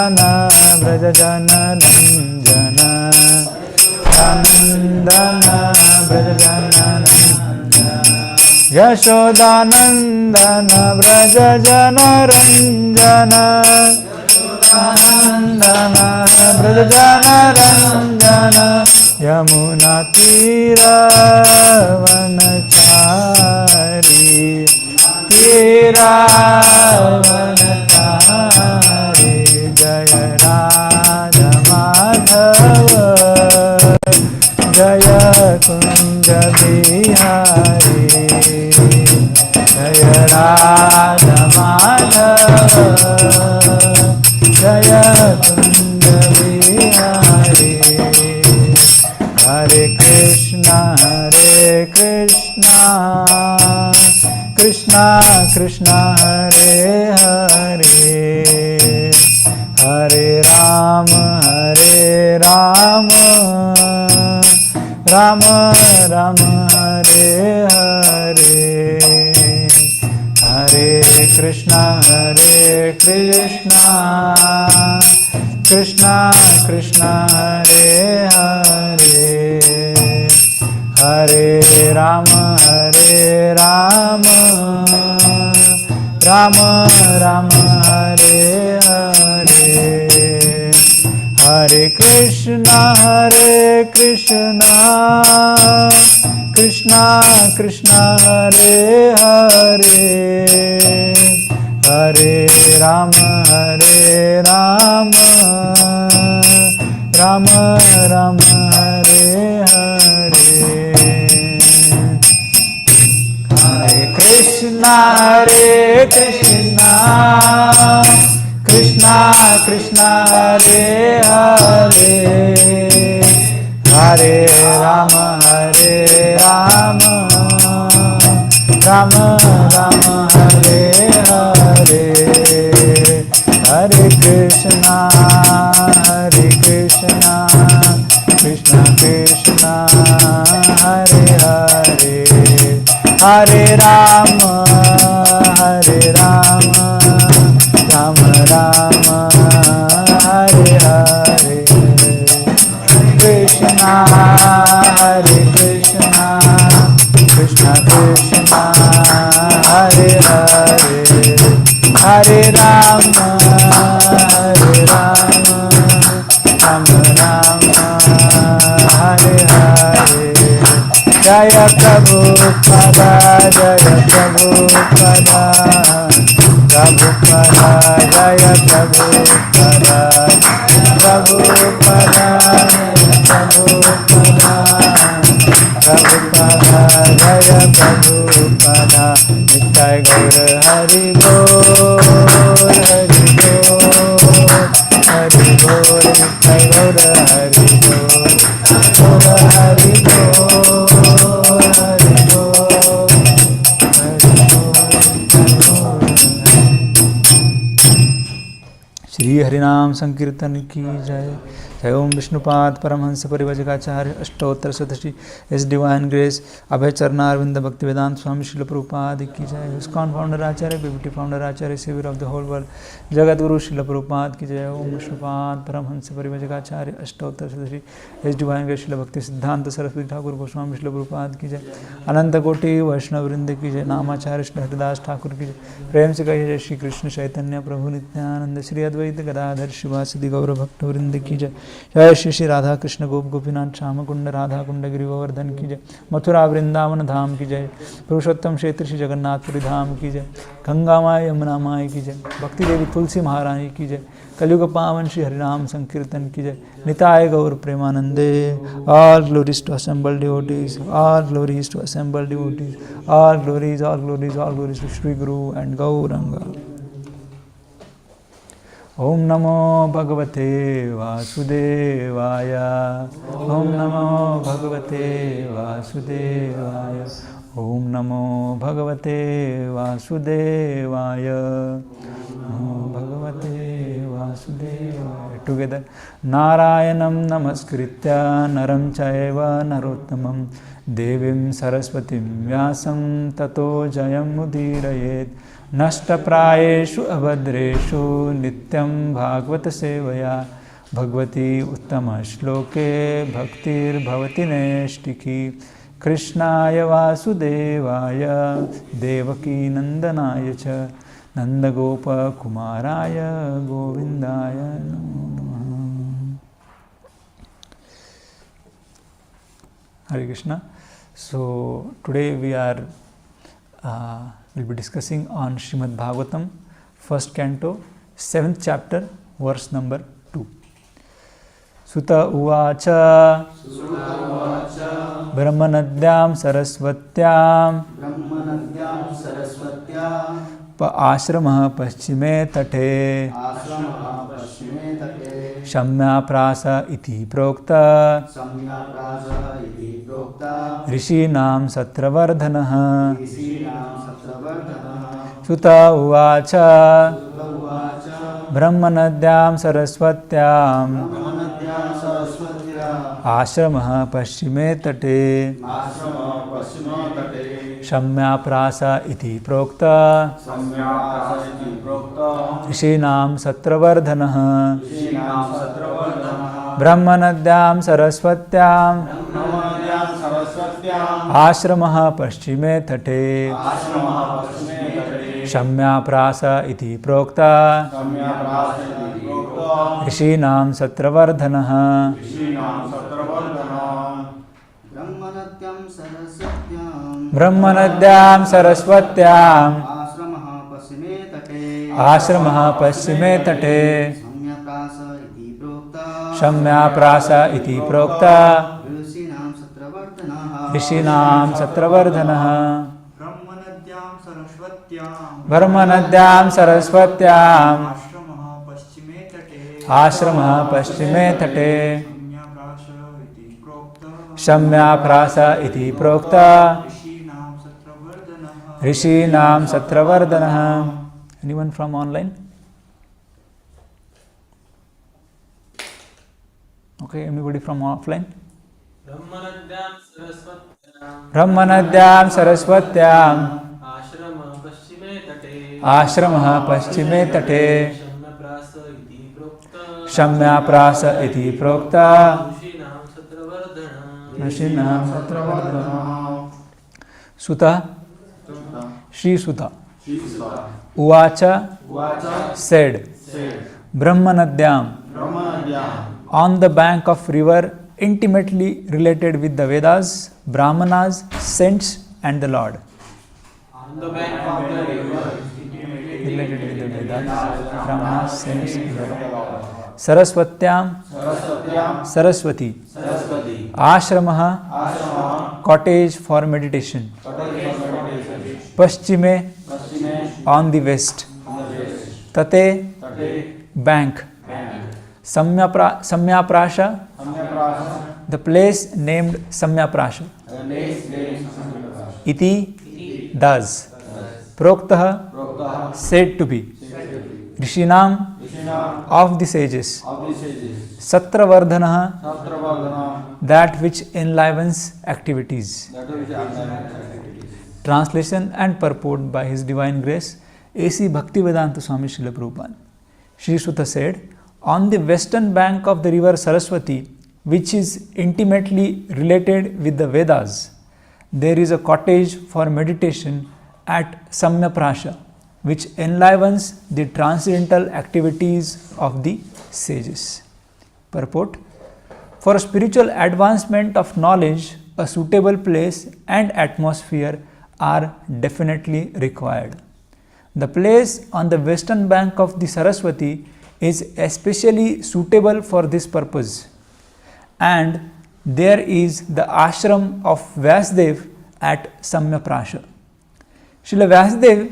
नन्दन व्रज जन रञ्जन नन्दन व्रज जन रञ्जन यशोदानन्दन व्रज जन रञ्जन नन्दन व्रज जन रञ्जन यमुना तीरवनचारी तीरवनचारी जय राधा माधव जय कुंज बिहारी जय राधा माधव जय कुंज बिहारी हरे कृष्णा कृष्णा कृष्णा हरे हरे हरे राम राम राम हरे हरे हरे कृष्णा कृष्णा कृष्णा हरे हरे हरे राम राम राम हरे हरे हरे कृष्णा कृष्णा कृष्णा हरे हरे हरे राम राम राम हरे हरे हरे कृष्णा कृष्णा कृष्णा हरे हरे हरे राम राम राम हरे हरे हरे कृष्णा कृष्णा कृष्णा हरे हरे हरे राम राम राम हरे हरे कृष्णा कृष्णा कृष्णा हरे हरे हरे राम राम राम हरे हरे जय प्रभुपदा जय प्रभुपदा प्रभुपदा जय प्रभुपदा प्रभुपदा प्रभुपदा जय प्रभुपदा नित्य गौर हरि बोल हरि बोल हरि बोल नित्य गौर हरि बोल हरि बोल हरि बोल श्री हरिनाम संकीर्तन की जय। जय ओम विष्णुपाद परमहंस परिव्रजकाचार्य अष्टोत्तर शतशी इस डिवाइन ग्रेस अभय चरणारविंद भक्ति वेदांत स्वामी श्रील प्रभुपाद की जय। ISKCON founder acharya PPT founder acharya saviour of the whole world Jagat Guru Srila Prabhupada की जय। ओम विष्णुपाद परमहंस परिव्रजकाचार्य अष्टोत्तर शतशी इस डिवाइन ग्रेस श्रील भक्ति सिद्धांत सरस्वती ठाकुर गोस्वामी श्रील प्रभुपाद की जय। अनंत कोटि वैष्णव वृंद की जय। नामाचार्य श्री हरिदास ठाकुर की जय। प्रेम से कहिए जय श्री कृष्ण चैतन्य प्रभु नित्यानंद श्री अद्वैत गदाधर शिवासदि गौर भक्त वृंद की जय। जय श्री श्री राधा कृष्ण गोप गोपीनाथ श्याम कुंड राधा कुंड गिरि गोवर्धन की जय। मथुरा वृंदावन धाम की जय। पुरुषोत्तम क्षेत्र श्री जगन्नाथपुरी धाम की जय। गंगा माई यमुना माई की जय। भक्ति देवी तुलसी महारानी की जय। कलयुग पावन श्री हरिनाम संकीर्तन की जय। निताय गौर प्रेमानंदे। All glories to assembled devotees, all glories to assembled devotees, all glories to Shri guru and Gauranga. ओम नमो भगवते वासुदेवाय। ओम नमो भगवते वासुदेवाय। ओम नमो भगवते वासुदेवाय। नमो भगवते वासुदेवाय। together. Narayanam namaskritya naram chaiva narottamam devim saraswatim vyasam tato jayam udirayet. Nashta prayeshu abhadreshu nityam bhagavata sevaya bhagavati uttama shloke bhaktir bhavati neshtiki. Krishnaya Vasudevaya Devaki Nandanaya cha Nandagopa Kumaraya Govindaya Namo Namaha. Hare Krishna. So today we are will be discussing on Srimad Bhagavatam, first canto, 7th chapter, verse number 2. Sutta Uvacha Brahmanadyam Saraswatyam Ashramah Paschime Tate Shamya Prasa iti Prokta Rishinam Satravardhanaha. Sutta Uvacha Brahmanadyam Saraswatyam Ashramah Paschime Tate Shamya Prasa iti Prokta Rishinam Satravardhanaha. Brahmanadyam Saraswatyam Ashramah Paschime Tate Shamya Prasa iti Prokta Rishinam Satravardhanaha. Brahmanadyam Saraswatyam Ashramah Paschime Tate Shamya Prasa iti Prokta Rishinam Satravardhanaha. Brahmanadyam Saraswatyam Ashramah Paschime Tate Shamya Prasa iti Prokta Rishinam Satravardhanaha. Anyone from online? Okay, anybody from offline? Brahmanadyam Saraswatyam Ashramah Paschime Tate Shamya Prasa iti Prokta Rishinam Satravardhanaha. Sutta Shri Sutta Uvacha said, Brahmanadyam, on the bank of river intimately related with the Vedas, Brahmanas, saints and the Lord. On the bank of the river related with the Vedas, Brahmanas, saints and the Lord. Saraswatyam, Saraswati, Ashramah, cottage for meditation. Paschime, on the west. Tate, bank. Samya Prasha, the place named Samya Prasha. Iti, thus. Proktaha, said to be. Rishinam, of the sages. Satravardhanaha, that which enlivens activities. Translation and purport by His Divine Grace, A.C. Bhaktivedanta Swami Srila Prabhupada. Shri Sutta said, on the western bank of the river Saraswati, which is intimately related with the Vedas, there is a cottage for meditation at Samya Prasha, which enlivens the transcendental activities of the sages. Purport: for spiritual advancement of knowledge, a suitable place and atmosphere are definitely required. The place on the western bank of the Saraswati is especially suitable for this purpose, and there is the ashram of Vyasdev at Samya Prasha. Srila Vyasdev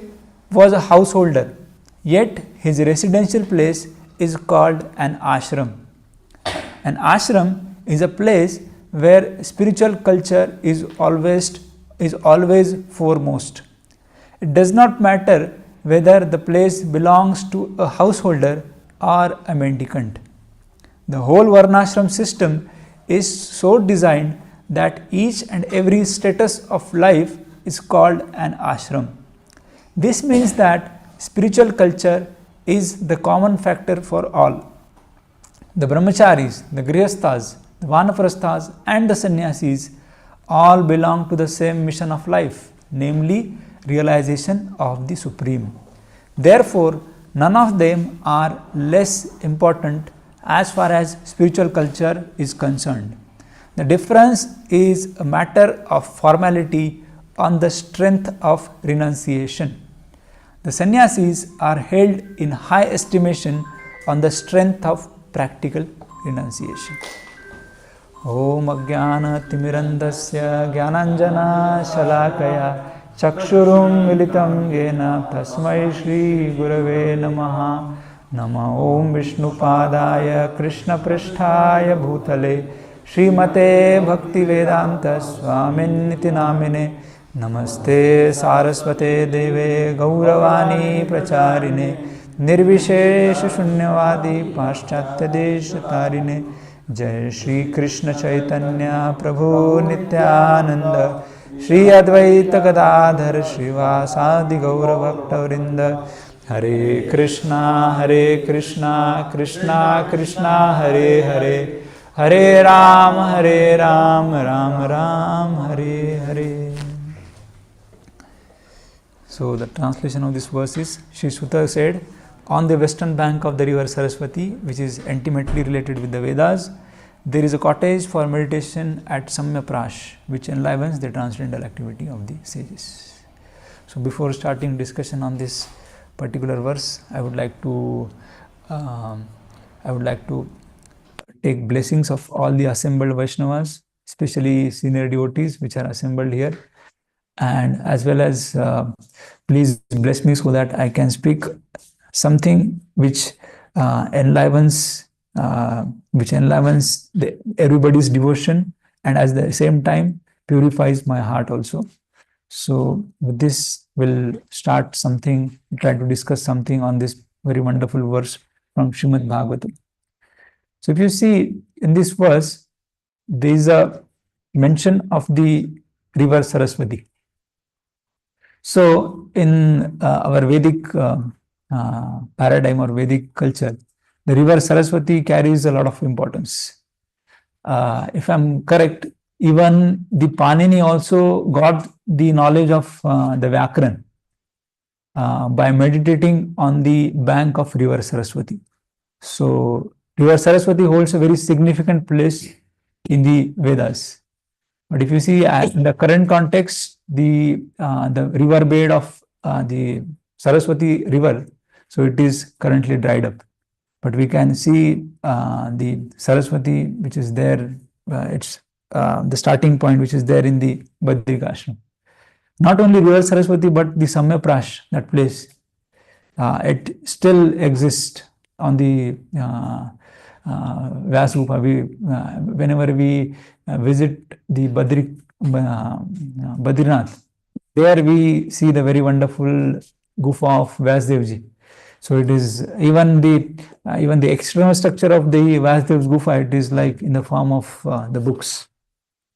was a householder, yet his residential place is called an ashram. An ashram is a place where spiritual culture is always foremost. It does not matter whether the place belongs to a householder or a mendicant. The whole Varnashram system is so designed that each and every status of life is called an ashram. This means that spiritual culture is the common factor for all. The brahmacharis, the grihasthas, the vanaprasthas and the sannyasis all belong to the same mission of life, namely realization of the Supreme. Therefore, none of them are less important as far as spiritual culture is concerned. The difference is a matter of formality on the strength of renunciation. The sannyasis are held in high estimation on the strength of practical renunciation. Om Ajnana Timirandasya Gyananjana Shalakaya Chakshurum Militam Yena Tasmai Shri Gurave Namaha. Nama Om Vishnu Padaya Krishna Pristhaya Bhutale Srimate Bhakti Vedanta Swaminiti Namine Namaste Saraswate Deve Gauravani Pracharine Nirvishesha Shunyavadi Paschatya Deshatarine Jai Shri Krishna Chaitanya Prabhu Nityananda Shri Advaita Gadadhar Srivasadi Gaura Bhakta Vrinda Hare Krishna Krishna Krishna Hare Hare Hare Ram Ram Ram Hare Hare. So the translation of this verse is, Shri Suta said, on the western bank of the river Saraswati, which is intimately related with the Vedas, there is a cottage for meditation at Samyaprash, which enlivens the transcendental activity of the sages. So before starting discussion on this particular verse, I would like to take blessings of all the assembled Vaishnavas, especially senior devotees which are assembled here, and as well as please bless me so that I can speak something which enlivens everybody's devotion, and at the same time purifies my heart also. So with this, we'll start something, try to discuss something on this very wonderful verse from Srimad Bhagavatam. So if you see in this verse, there is a mention of the river Saraswati. So in our Vedic paradigm or Vedic culture, the river Saraswati carries a lot of importance. If I'm correct, even the Panini also got the knowledge of the Vyakaran by meditating on the bank of river Saraswati. So river Saraswati holds a very significant place in the Vedas. But if you see in the current context, the river bed of the Saraswati river, so it is currently dried up. But we can see the Saraswati, which is there, it's the starting point, which is there in the Badrika Ashram. Not only river Saraswati, but the Samyaprash, that place, it still exists on the Vyasupa. Whenever we visit the Badrinath, there we see the very wonderful gufa of Vyasdevji. So it is even the external structure of the Vyasdev's gufa, it is like in the form of the books.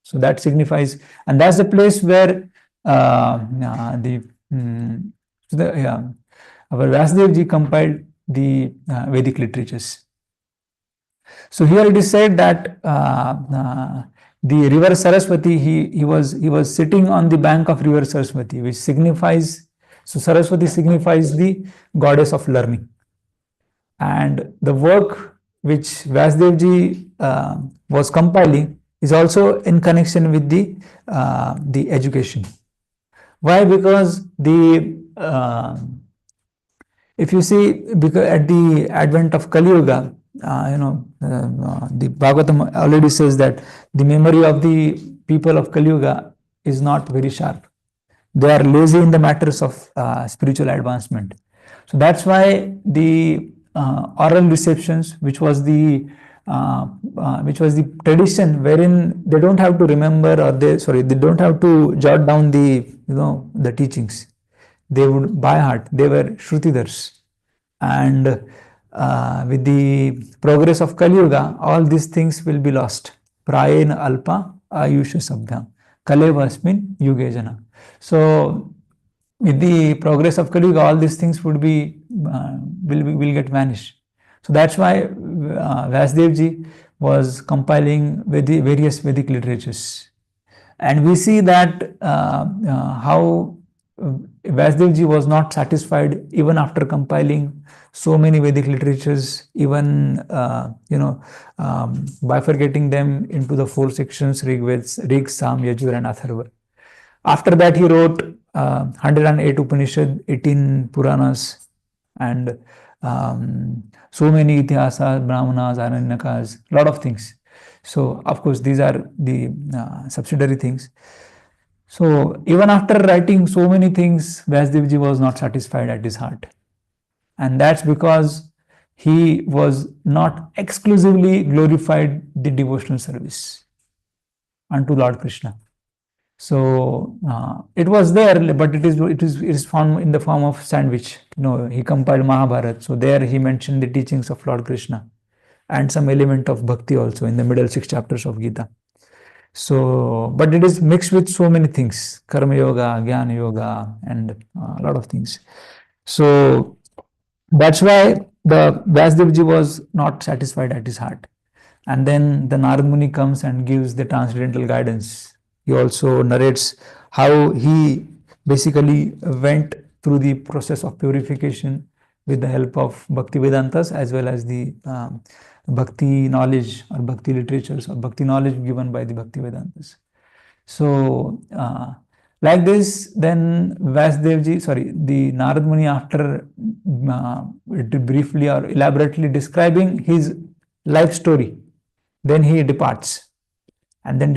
So that signifies, and that's the place where our Vyasdevji compiled the Vedic literatures. So here it is said that the river Saraswati, he was sitting on the bank of river Saraswati, which signifies, so Saraswati signifies the goddess of learning. And the work which Vyasdevji was compiling is also in connection with the education. Why? Because if you see, because at the advent of Kali Yuga, the Bhagavatam already says that the memory of the people of Kali Yuga is not very sharp. They are lazy in the matters of spiritual advancement. So that's why the oral receptions, which was the tradition wherein they don't have to remember, or they don't have to jot down the teachings. They would by heart. They were Shrutidhars, and with the progress of Kali Yuga, all these things will be lost. Prayena alpa ayusha sabdham kalevasmin yuge jana. So with the progress of Kali Yuga, all these things would be will get vanished. So that's why Vyasdev was compiling various Vedic literatures. And we see that how Vyasdev was not satisfied even after compiling so many Vedic literatures, even bifurcating them into the 4 sections: Rig, Sam, Yajur, and Atharva. After that, he wrote 108 Upanishad, 18 Puranas, and so many Itihasas, Brahmanas, Aranyakas, lot of things. So, of course, these are the subsidiary things. So, even after writing so many things, Vyasdev was not satisfied at his heart. And that's because he was not exclusively glorified the devotional service unto Lord Krishna. So it was there, but it is found in the form of sandwich. He compiled Mahabharata. So there he mentioned the teachings of Lord Krishna and some element of bhakti also in the middle 6 chapters of Gita. So, but it is mixed with so many things: Karma Yoga, Jnana Yoga, and a lot of things. So that's why the Vyasdev was not satisfied at his heart. And then the Narad Muni comes and gives the transcendental guidance. He also narrates how he basically went through the process of purification with the help of Bhakti Vedantas as well as the Bhakti knowledge or Bhakti literatures or Bhakti knowledge given by the Bhakti Vedantas. So, like this, then the Narad Muni, after briefly or elaborately describing his life story, then he departs. And then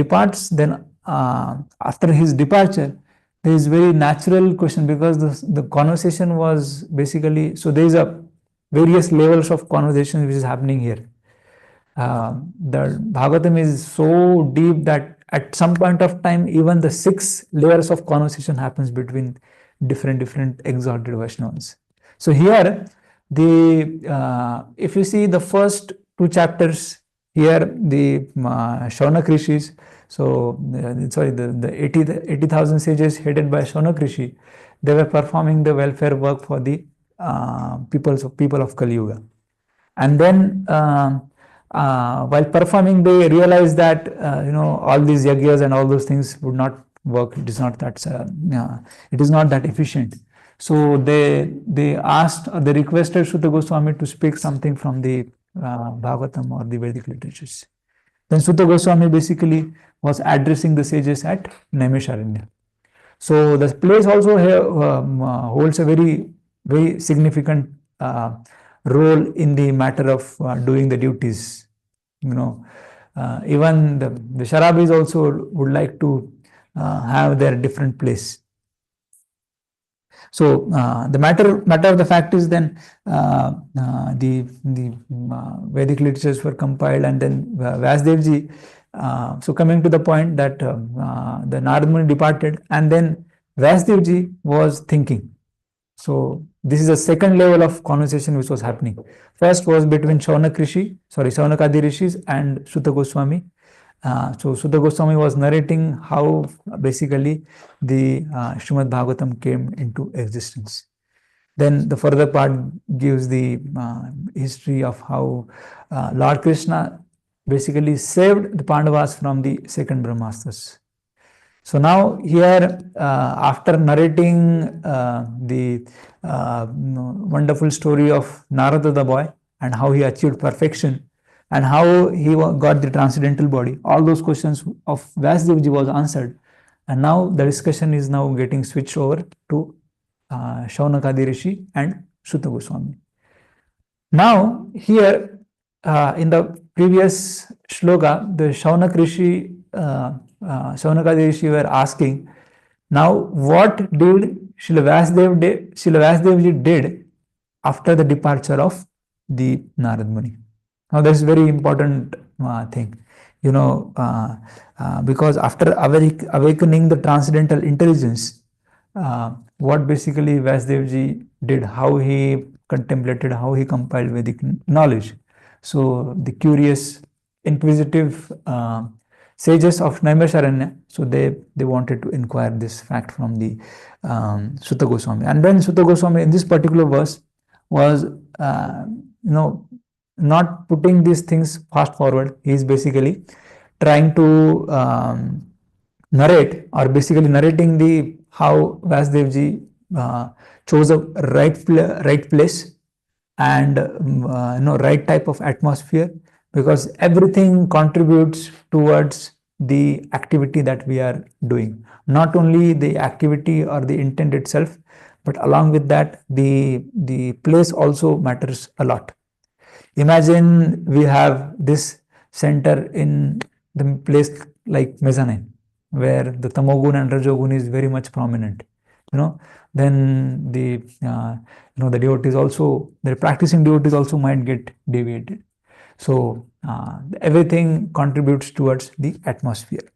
after his departure, there is very natural question, because the conversation was basically, so there is a various levels of conversation which is happening here. The Bhagavatam is so deep that at some point of time, even the 6 layers of conversation happens between different exalted Vaishnavas. So here, if you see the first 2 chapters, here the Shaunak Rishis, so the 80,000 sages headed by Shaunak Rishi, they were performing the welfare work for the people of Kali Yuga. And then while performing, they realized that all these yagyas and all those things would not work. It is not that efficient. So they asked, or they requested Sutta Goswami to speak something from the Bhagavatam or the Vedic literatures. Then Sutta Goswami basically was addressing the sages at Naimisharanya. So the place also holds a very, very significant role in the matter of doing the duties. Even the Sharabis also would like to have their different place. So the matter of the fact is, then the Vedic literatures were compiled, and then Vyasdev so coming to the point that the Narad Muni departed, and then Vyasdev was thinking. So this is a second level of conversation which was happening. First was between Shaunakadi Rishis and Sutta Goswami. So Sutta Goswami was narrating how basically the Srimad Bhagavatam came into existence. Then the further part gives the history of how Lord Krishna basically saved the Pandavas from the second Brahmastras. So now here, after narrating the wonderful story of Narada the boy and how he achieved perfection and how he got the transcendental body, all those questions of Vyasdev was answered. And now the discussion is now getting switched over to Shaunakadi Rishi and Sutta Goswami. Now here, in the previous shloka, the Shaunakadi Rishi were asking, now what did Srila Vyasdev did after the departure of the Narad Muni? Now that's a very important thing, because after awakening the transcendental intelligence, what basically Vyasdev did, how he contemplated, how he compiled Vedic knowledge. So the curious, inquisitive sages of Naimisharanya, so they wanted to inquire this fact from the Sutta Goswami. And then Sutta Goswami in this particular verse was, not putting these things fast forward. He is basically trying to narrate, or basically narrating the how Vasudevji chose a right place and right type of atmosphere, because everything contributes towards the activity that we are doing. Not only the activity or the intent itself, but along with that, the place also matters a lot. Imagine we have this center in the place like mezzanine, where the tamogun and rajogun is very much prominent. Then the the devotees also, the practicing devotees also might get deviated. So everything contributes towards the atmosphere.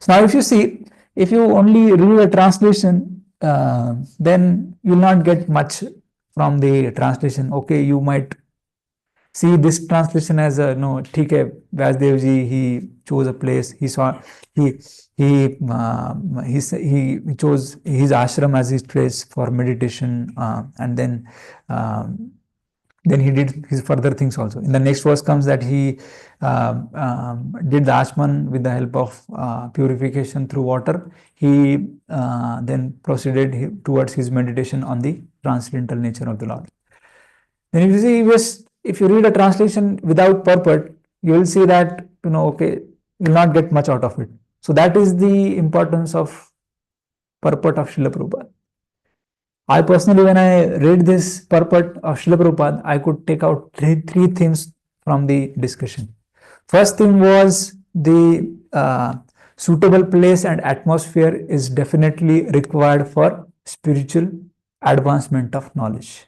So now if you see, if you only read a translation, then you'll not get much from the translation. Okay, you might see this translation as a ठीक है, Vasudevji, he chose a place, he saw, he chose his ashram as his place for meditation, and then he did his further things also. In the next verse comes that he did the ashman with the help of purification through water. He then proceeded towards his meditation on the transcendental nature of the Lord. Then if you see, if you read a translation without purport, you will see that okay, you will not get much out of it. So that is the importance of purport of Srila Prabhupada. I personally, when I read this purport of Srila Prabhupada, I could take out three things from the discussion. First thing was the suitable place and atmosphere is definitely required for spiritual advancement of knowledge,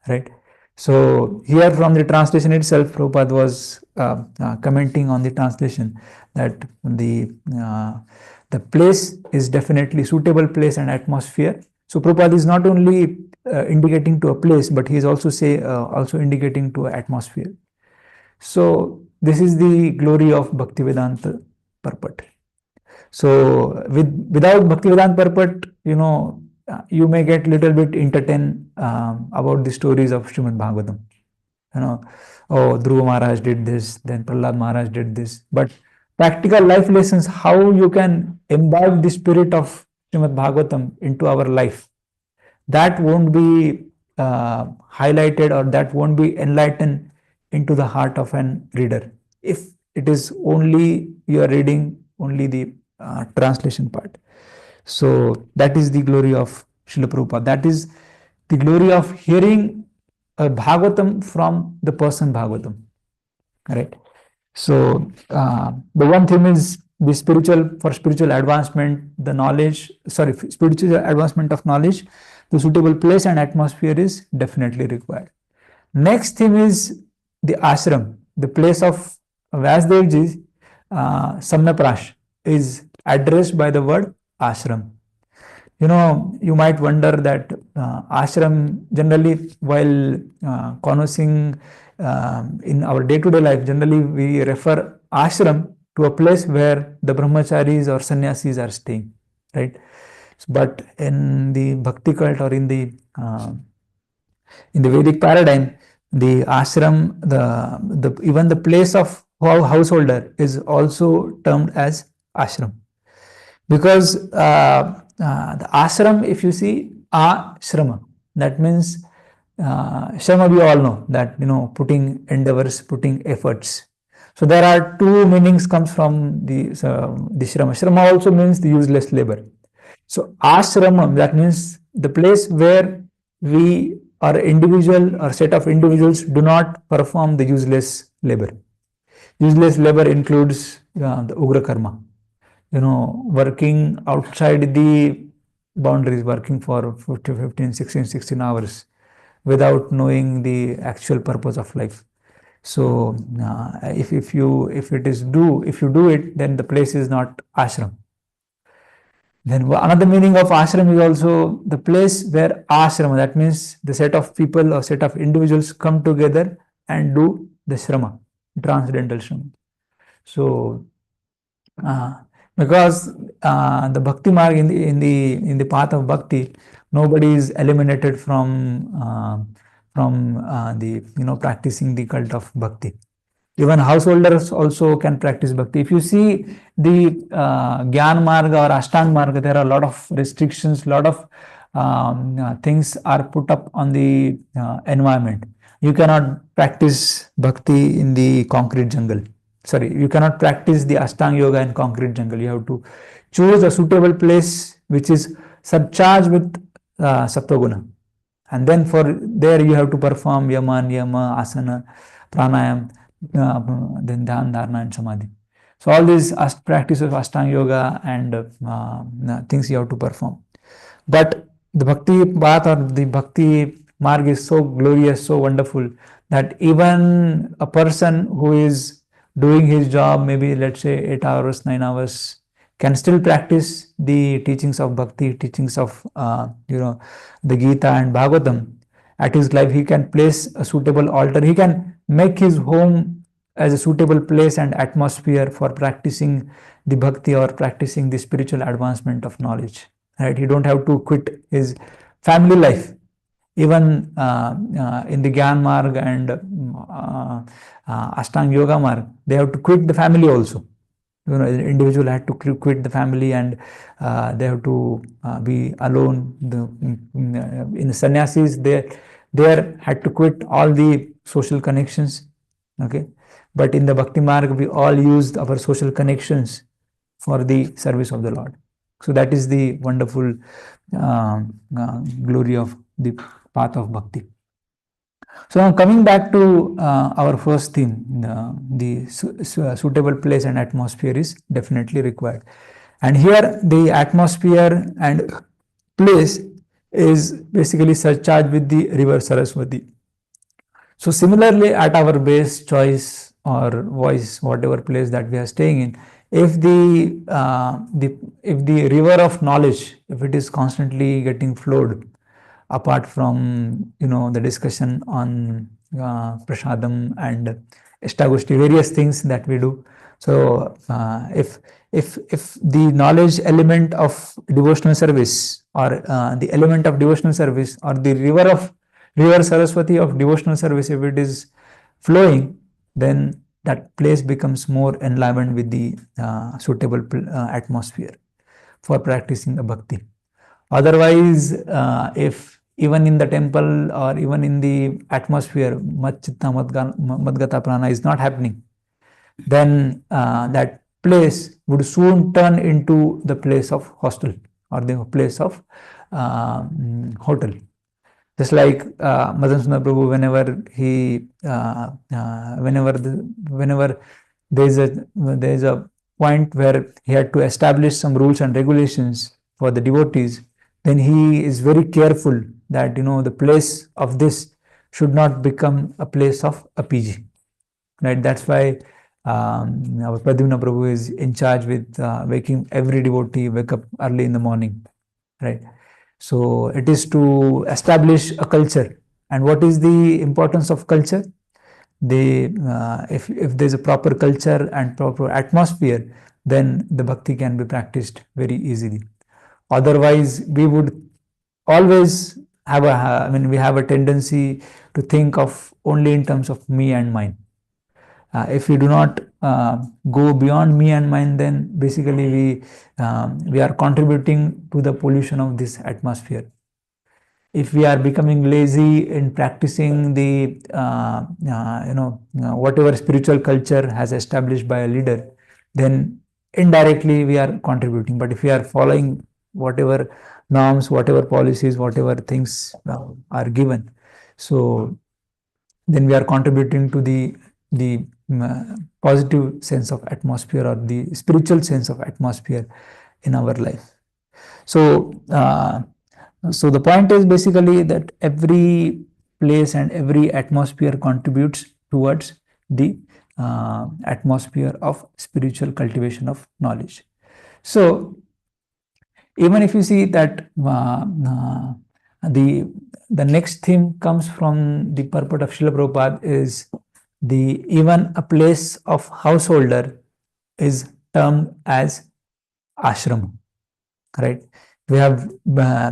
right? So here from the translation itself, Prabhupada was commenting on the translation that the place is definitely suitable place and atmosphere. So Prabhupada is not only indicating to a place, but he is also indicating to an atmosphere. So this is the glory of Bhaktivedanta purport. So without Bhaktivedanta purport, you may get little bit entertained about the stories of Srimad Bhagavatam. Oh, Dhruva Maharaj did this, then Prahlad Maharaj did this. But practical life lessons, how you can imbibe the spirit of Srimad Bhagavatam into our life, that won't be highlighted, or that won't be enlightened into the heart of an reader, if it is only you are reading only the translation part. So that is the glory of Srila Prabhupada. That is the glory of hearing a Bhagavatam from the person Bhagavatam. Right? So the one thing is the spiritual advancement, spiritual advancement of knowledge, the suitable place and atmosphere is definitely required. Next thing is the ashram, the place of Vasudevji's Samnaprash is addressed by the word ashram. You might wonder that ashram, generally while conversing in our day-to-day life, generally we refer ashram to a place where the brahmacharis or sannyasis are staying, right? But in the bhakti cult, or in the Vedic paradigm, the ashram, even the place of householder is also termed as ashram. Because the ashram, if you see, ashrama, that means shrama, we all know that, putting endeavors, putting efforts. So there are two meanings comes from the shrama. Shrama also means the useless labor. So ashrama, that means the place where we or individual or set of individuals do not perform the useless labor. Useless labor includes the ugra karma. Working outside the boundaries, working for 15, 16 hours without knowing the actual purpose of life. So if you do it, then the place is not ashram. Then another meaning of ashram is also the place where ashrama, that means the set of people or set of individuals come together and do the shrama, transcendental shrama. So, uh, because the bhakti marg in the path of bhakti, nobody is eliminated from the practicing the cult of bhakti. Even householders also can practice bhakti. If you see the Gyan Marga or Ashtang Marga, there are a lot of restrictions, lot of things are put up on the environment. You cannot practice bhakti in the concrete jungle. Sorry, you cannot practice the Ashtang Yoga in concrete jungle. You have to choose a suitable place which is surcharged with Saptaguna. And then for there you have to perform yama, niyama, asana, pranayam, then dhyan, dharana, and samadhi. So all these practice of Ashtanga Yoga and things you have to perform. But the bhakti path or the bhakti marg is so glorious, so wonderful that even a person who is doing his job, maybe let's say 8 hours, 9 hours, can still practice the teachings of bhakti, teachings of the Gita and Bhagavatam. At his life, he can place a suitable altar. He can make his home as a suitable place and atmosphere for practicing the bhakti or practicing the spiritual advancement of knowledge. Right? He don't have to quit his family life. Even in the Gyan Marg and Ashtang Yoga Marg, they have to quit the family also. The individual had to quit the family and they have to be alone. In the sannyasis, they had to quit all the social connections. Okay, but in the Bhakti Marg, we all used our social connections for the service of the Lord. So that is the wonderful glory of the path of bhakti. So now coming back to our first theme, the suitable place and atmosphere is definitely required. And here the atmosphere and place is basically surcharged with the river Saraswati. So similarly, at our base, choice or voice, whatever place that we are staying in, if the river of knowledge, if it is constantly getting flowed, apart from the discussion on prasadam and ishtagoshti, various things that we do. So if the knowledge element of devotional service or the element of devotional service or the river Saraswati of devotional service, if it is flowing, then that place becomes more enlivened with the suitable atmosphere for practicing the bhakti. Otherwise, if even in the temple or even in the atmosphere, Matchitta Madgata Prana is not happening, then that place would soon turn into the place of hostel or the place of hotel. Just like Madan Sundar Prabhu, whenever there is a point where he had to establish some rules and regulations for the devotees, then he is very careful that the place of this should not become a place of a PG. Right? That's why our Pradyumna Prabhu is in charge with waking every devotee wake up early in the morning. Right? So it is to establish a culture. And what is the importance of culture? If there's a proper culture and proper atmosphere, then the bhakti can be practiced very easily. Otherwise, we would always have we have a tendency to think of only in terms of me and mine. If we do not go beyond me and mine, then basically we are contributing to the pollution of this atmosphere. If we are becoming lazy in practicing the whatever spiritual culture has established by a leader, then indirectly we are contributing. But if we are following whatever norms, whatever policies, whatever things are given, so then we are contributing to the positive sense of atmosphere or the spiritual sense of atmosphere in our life. So so the point is basically that every place and every atmosphere contributes towards the atmosphere of spiritual cultivation of knowledge. So Even if you see that the next theme comes from the purport of Srila Prabhupada is the even a place of householder is termed as ashram, right? We have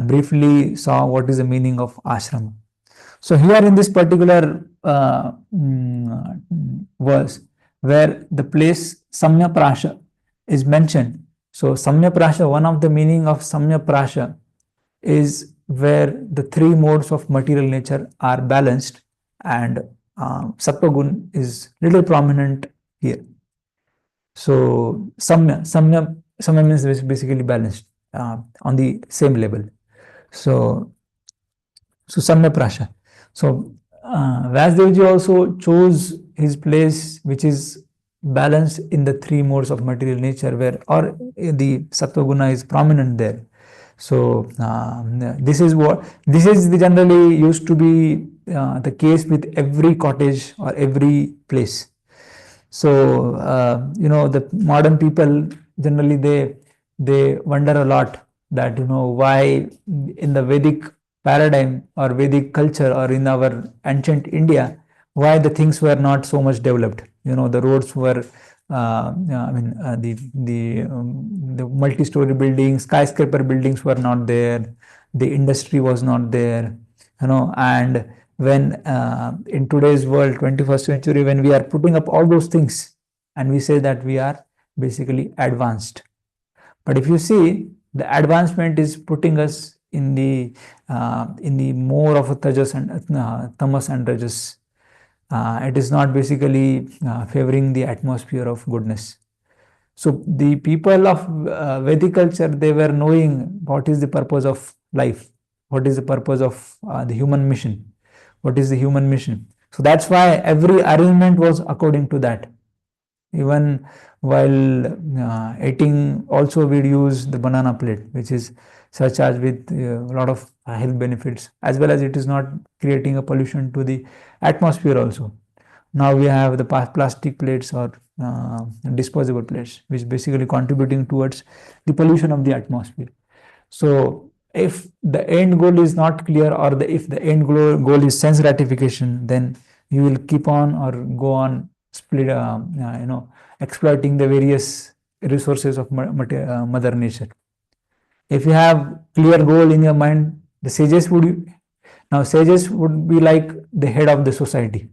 briefly saw what is the meaning of ashram. So here in this particular verse, where the place Samya Prasha is mentioned. So Samya Prasha, one of the meaning of Samya Prasha is where the three modes of material nature are balanced, and Sattva Gun is little prominent here. So Samya means basically balanced on the same level. So Samya Prasha. So Vyasdevji also chose his place which is balanced in the three modes of material nature, where or the Sattva Guna is prominent there. So this is the generally used to be the case with every cottage or every place. So the modern people generally they wonder a lot that why in the Vedic paradigm or Vedic culture or in our ancient India, why the things were not so much developed. The roads were the multi-story buildings, skyscraper buildings were not there, the industry was not there, and when in today's world, 21st century, when we are putting up all those things and we say that we are basically advanced. But if you see, the advancement is putting us in the more of a tajas and tamas and rajas. It is not basically favoring the atmosphere of goodness. So the people of Vedic culture, they were knowing what is the purpose of life, what is the purpose of the human mission, what is the human mission. So that's why every arrangement was according to that. Even while eating, also we'd use the banana plate, which is surcharged with a lot of health benefits, as well as it is not creating a pollution to the atmosphere also. Now we have the plastic plates or disposable plates, which basically contributing towards the pollution of the atmosphere. So if the end goal is not clear, or if the end goal is sense gratification, then you will keep on or go on exploiting the various resources of mother nature. If you have clear goal in your mind, the sages would be like the head of the society,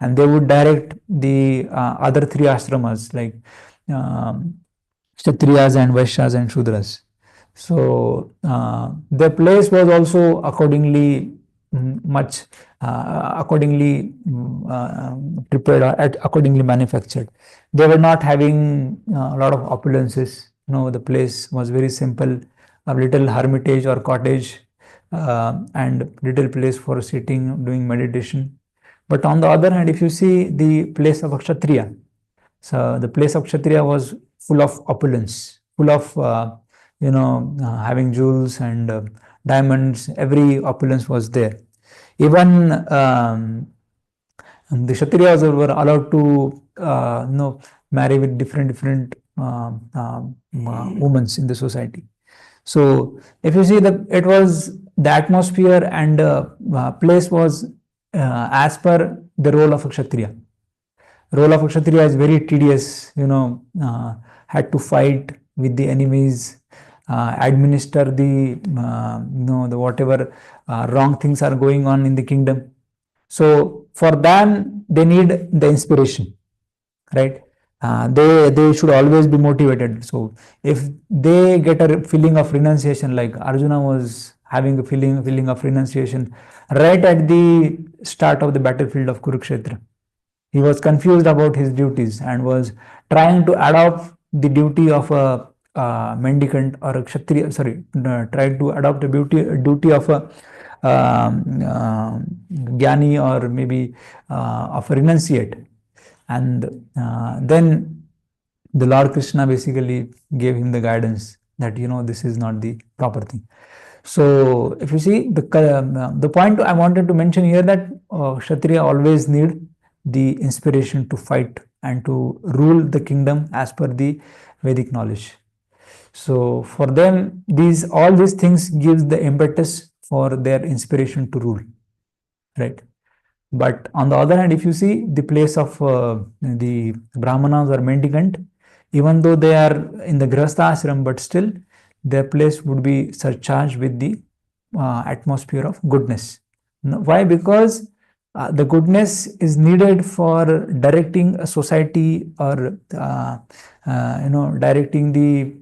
and they would direct the other three ashramas like Kshatriyas and Vaishyas and Shudras. So the place was also accordingly prepared or accordingly manufactured. They were not having a lot of opulences. The place was very simple, a little hermitage or cottage, and little place for sitting, doing meditation. But on the other hand, if you see the place of a Kshatriya, so the place of Kshatriya was full of opulence, full of having jewels and diamonds. Every opulence was there. Even the Kshatriyas were allowed to marry with different women in the society. So if you see that it was the atmosphere and place was as per the role of a Kshatriya. Role of a Kshatriya is very tedious, had to fight with the enemies, administer the whatever wrong things are going on in the kingdom. So for them, they need the inspiration, right? They should always be motivated. So if they get a feeling of renunciation, like Arjuna was having a feeling of renunciation right at the start of the battlefield of Kurukshetra. He was confused about his duties and was trying to adopt the duty of a mendicant or a Kshatriya, tried to adopt a duty of a Jnani or maybe of a renunciate. And then the Lord Krishna basically gave him the guidance that this is not the proper thing. So if you see the point I wanted to mention here, that Kshatriya always need the inspiration to fight and to rule the kingdom as per the Vedic knowledge. So for them, all these things gives the impetus for their inspiration to rule, right? But on the other hand, if you see the place of the Brahmanas or mendicant, even though they are in the Grihastha ashram, but still their place would be surcharged with the atmosphere of goodness. Why? Because the goodness is needed for directing a society, or directing the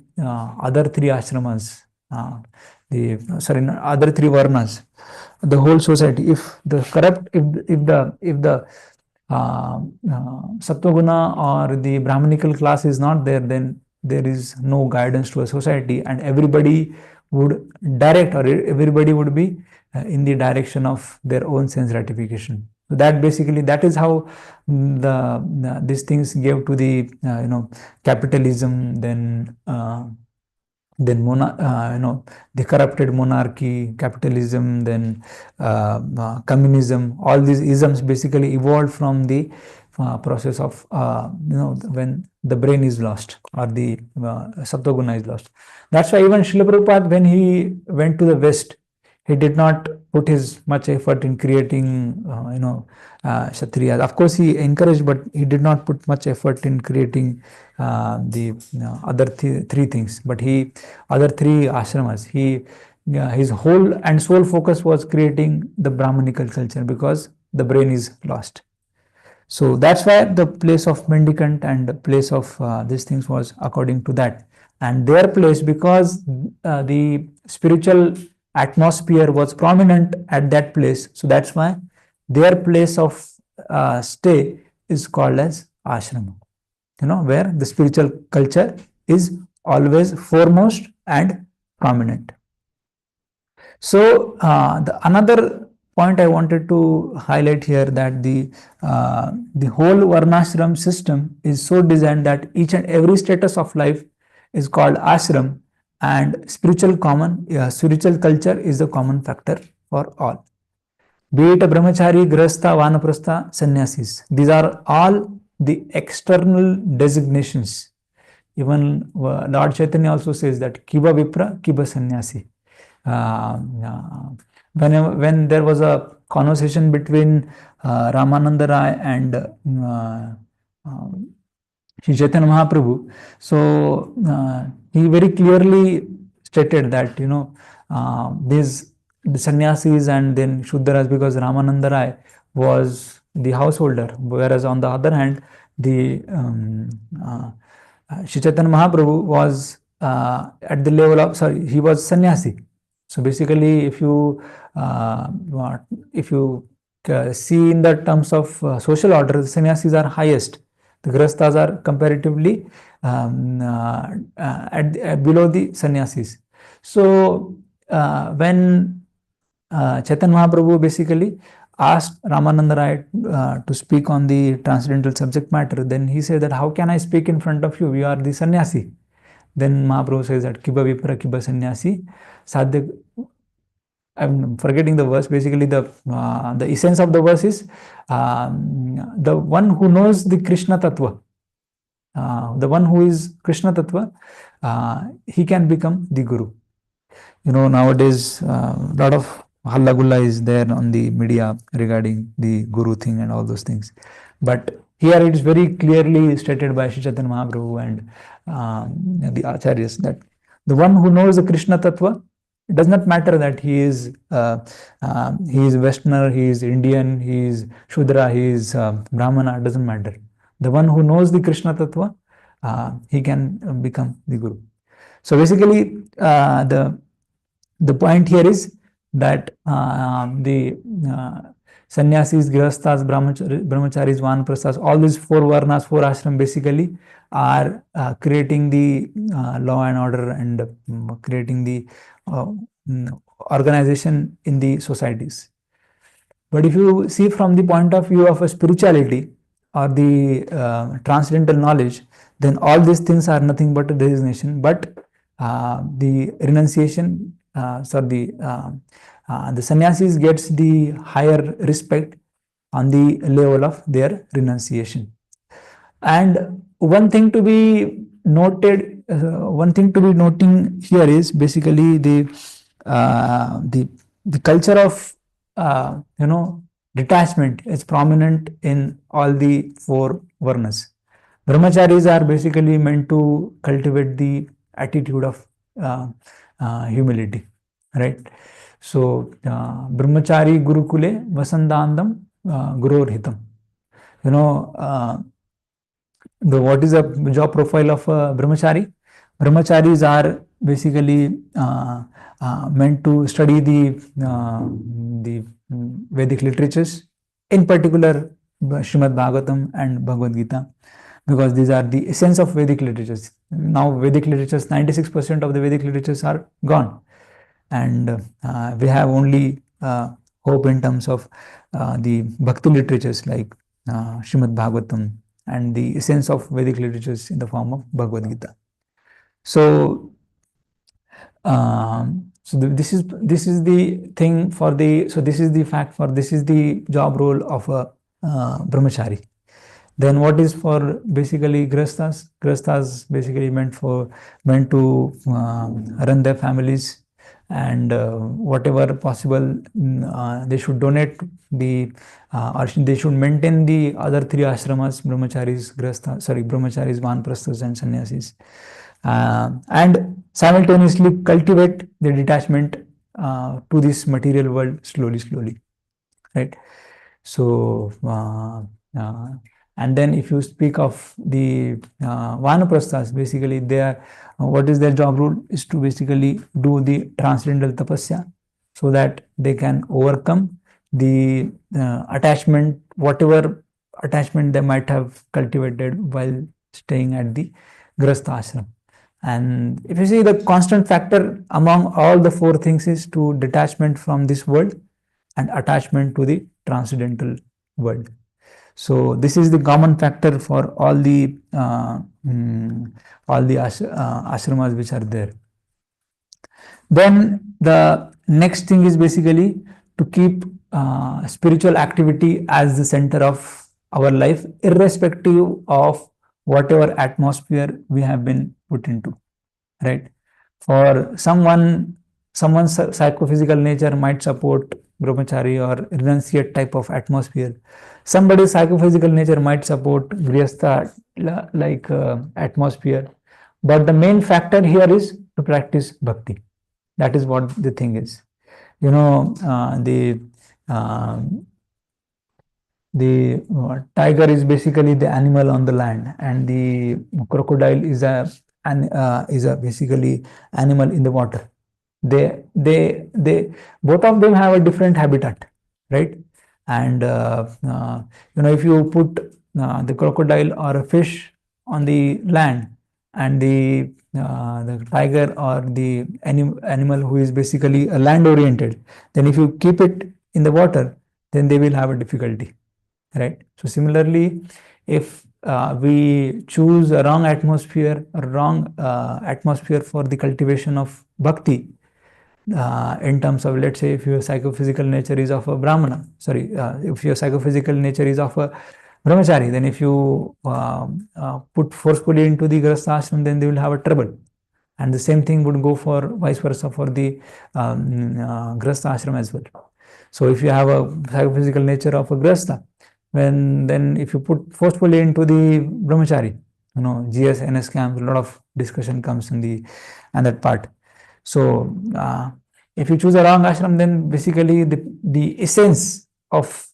other three ashramas, other three varnas, the whole society. If the corrupt, if the Sattva-guna or the Brahmanical class is not there, then there is no guidance to a society, and everybody would direct, or everybody would be in the direction of their own sense gratification. So that basically, that is how these things gave to the capitalism, then the corrupted monarchy, capitalism, then communism. All these isms basically evolved from the process of when the brain is lost, or the Sattva guna is lost. That's why even Srila Prabhupada, when he went to the West, he did not put his much effort in creating Kshatriyas. Of course, he encouraged, but he did not put much effort in creating the other three things. But other three ashramas, his whole and sole focus was creating the Brahmanical culture, because the brain is lost. So that's why the place of mendicant and the place of these things was according to that. And their place, because the spiritual atmosphere was prominent at that place, so that's why their place of stay is called as ashrama, where the spiritual culture is always foremost and prominent. So another point I wanted to highlight here, that the whole varnashram system is so designed that each and every status of life is called ashram, and spiritual culture is the common factor for all. Be it a brahmachari, grihastha, vanaprastha, sannyasis. These are all the external designations. Even Lord Chaitanya also says that kiba vipra, kiba sannyasi. When there was a conversation between Ramananda Rai and Sri Chaitanya Mahaprabhu, so he very clearly stated that the sannyasis and then Shudras, because Ramananda Rai was the householder, whereas on the other hand, the Sri Chaitanya Mahaprabhu was at the level of, he was sannyasi. So basically, if you see in the terms of social order, the sannyasis are highest. The grihasthas are comparatively below the sannyasis. So when Chaitanya Mahaprabhu basically asked Ramananda Rai to speak on the transcendental subject matter, then he said that, how can I speak in front of you? We are the sannyasi. Then Mahaprabhu says that kiba vipra, kiba sannyasi. Sadhya, I'm forgetting the verse. Basically, the essence of the verse is the one who knows the Krishna Tattva, the one who is Krishna Tattva, he can become the Guru. Nowadays, a lot of halla gulla is there on the media regarding the Guru thing and all those things. But here it is very clearly stated by Sri Chaitanya Mahaprabhu and the Acharyas that the one who knows the Krishna Tattva, it does not matter that he is Westerner, he is Indian, he is Shudra, he is Brahmana, it doesn't matter. The one who knows the Krishna Tattva, he can become the Guru. So basically, the point here is that the sannyasis, grihasthas, brahmacharis, vanaprasthas, all these four varnas, four ashram basically are creating the law and order and creating the organization in the societies. But if you see from the point of view of a spirituality or the transcendental knowledge, then all these things are nothing but a designation. But the renunciation, the sannyasis gets the higher respect on the level of their renunciation. And one thing to be noted one thing to be noting here is basically the culture of detachment is prominent in all the four varnas. Brahmacharis are basically meant to cultivate the attitude of humility, right? So, Brahmachari Gurukule Vasandandam Gurur Hitam. What is the job profile of Brahmachari? Brahmacharis are basically meant to study the Vedic literatures, in particular Srimad Bhagavatam and Bhagavad Gita, because these are the essence of Vedic literatures. Now, Vedic literatures, 96% of the Vedic literatures are gone, and we have only hope in terms of the Bhakti literatures like Srimad Bhagavatam and the essence of Vedic literatures in the form of Bhagavad Gita. So, this is the thing for the, so this is the fact for, this is the job role of a brahmachari. Then what is for basically grihasthas? Grihasthas basically meant to run their families, and whatever possible they should donate or they should maintain the other three ashramas: brahmacharis, brahmacharis, vanaprasthas and sannyasis, and simultaneously cultivate the detachment to this material world slowly, right? So and then if you speak of the vanaprasthas, basically they are, what is their job role is to basically do the transcendental tapasya, so that they can overcome the attachment, whatever attachment they might have cultivated while staying at the grihastha ashram. And if you see, the constant factor among all the four things is to detachment from this world and attachment to the transcendental world. So this is the common factor for all the ashramas which are there. Then the next thing is basically to keep spiritual activity as the center of our life, irrespective of whatever atmosphere we have been put into, right? For someone's psychophysical nature might support brahmachari or renunciate type of atmosphere. Somebody's psychophysical nature might support grihastha like atmosphere. But the main factor here is to practice bhakti. That is what the thing is. The tiger is basically the animal on the land, and the crocodile is a basically animal in the water. They both of them have a different habitat, right? And if you put the crocodile or a fish on the land, and the tiger or the animal who is basically a land oriented, then if you keep it in the water, then they will have a difficulty, right? So similarly, if we choose a wrong atmosphere for the cultivation of bhakti, in terms of, let's say, if your psychophysical nature is of a brahmana, if your psychophysical nature is of a brahmachari, then if you put forcefully into the grihastha ashram, then they will have a trouble. And the same thing would go for vice versa for the grihastha ashram as well. So if you have a psychophysical nature of a grihastha, then if you put forcefully into the brahmachari, GS, NS camps, a lot of discussion comes in that part. So if you choose a wrong ashram, then basically the essence of